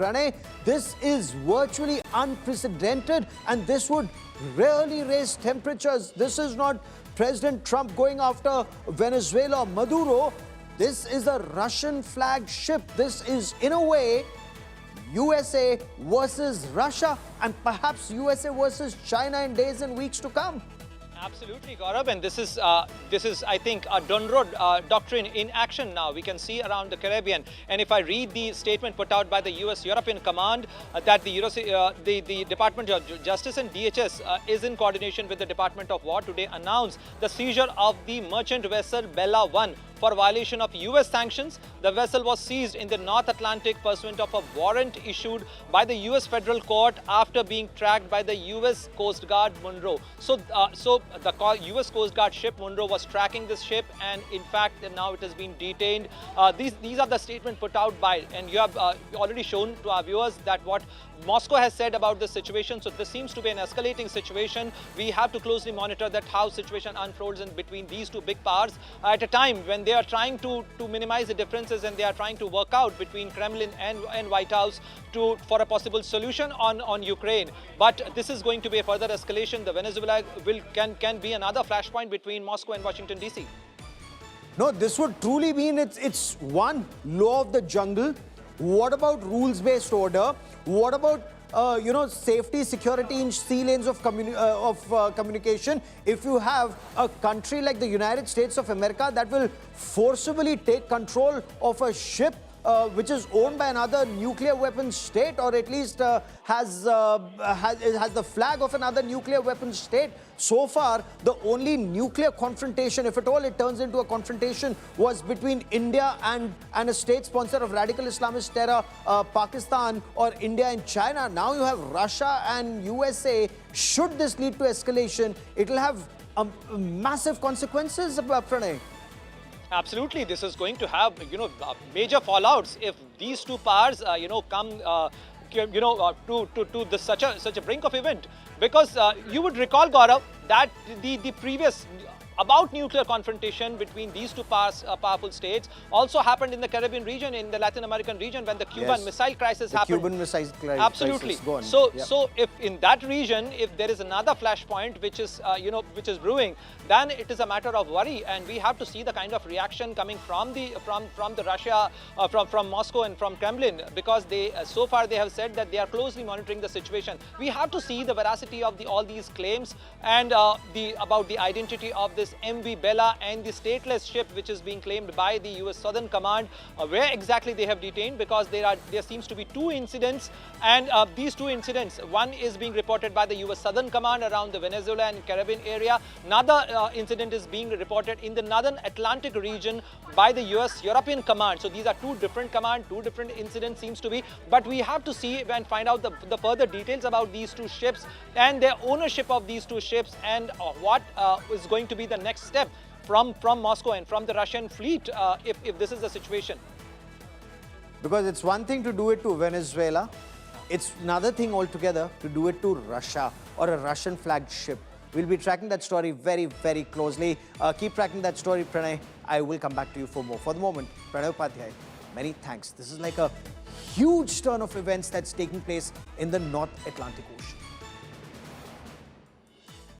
Pranay, this is virtually unprecedented and this would really raise temperatures. This is not President Trump going after Venezuela or Maduro. This is a Russian flagged ship. This is, in a way, USA versus Russia and perhaps USA versus China in days and weeks to come. Absolutely, Gaurav, and this is, I think, a Monroe doctrine in action now. We can see around the Caribbean, and if I read the statement put out by the U.S. European Command, that the Department of Justice and DHS is in coordination with the Department of War today announced the seizure of the merchant vessel Bella 1 for violation of U.S. sanctions. The vessel was seized in the North Atlantic pursuant of a warrant issued by the U.S. federal court after being tracked by the U.S. Coast Guard Monroe. So the U.S. Coast Guard ship Monroe was tracking this ship, and in fact now it has been detained. These are the statements put out by, and you have already shown to our viewers that what Moscow has said about this situation. So this seems to be an escalating situation. We have to closely monitor that how situation unfolds in between these two big powers at a time when they are trying to minimize the differences and they are trying to work out between Kremlin and White House for a possible solution on Ukraine. But this is going to be a further escalation. The Venezuela can be another flashpoint between Moscow and Washington DC. No, this would truly mean it's one law of the jungle. What about rules-based order? What about safety, security in sea lanes of communication? If you have a country like the United States of America that will forcibly take control of a ship which is owned by another nuclear weapons state, or at least has the flag of another nuclear weapons state. So far, the only nuclear confrontation, if at all it turns into a confrontation, was between India and a state sponsor of radical Islamist terror, Pakistan, or India and China. Now you have Russia and USA. Should this lead to escalation, it will have massive consequences, Pranay. Absolutely, this is going to have major fallouts if these two powers come to such a brink of event, because you would recall, Gaurav, that the previous about nuclear confrontation between these two powerful states also happened in the Caribbean region, in the Latin American region, when the Cuban Missile Crisis happened. Cuban Missile Crisis. Absolutely. So if in that region, if there is another flashpoint which is brewing, then it is a matter of worry, and we have to see the kind of reaction coming from the Russia, from Moscow and from Kremlin, because they so far they have said that they are closely monitoring the situation. We have to see the veracity of all these claims and about the identity of this MV Bella and the stateless ship which is being claimed by the US Southern Command, where exactly they have detained, because there seems to be two incidents, and these two incidents, one is being reported by the US Southern Command around the Venezuela and Caribbean area. Another incident is being reported in the Northern Atlantic region by the US European Command. So these are two different commands, two different incidents seems to be, but we have to see and find out the further details about these two ships and their ownership of these two ships, and what is going to be the next step from Moscow and from the Russian fleet if this is the situation. Because it's one thing to do it to Venezuela, it's another thing altogether to do it to Russia or a Russian flagged ship. We'll be tracking that story very, very closely. Keep tracking that story, Pranay. I will come back to you for more. For the moment, Pranay Upadhyay, many thanks. This is like a huge turn of events that's taking place in the North Atlantic Ocean.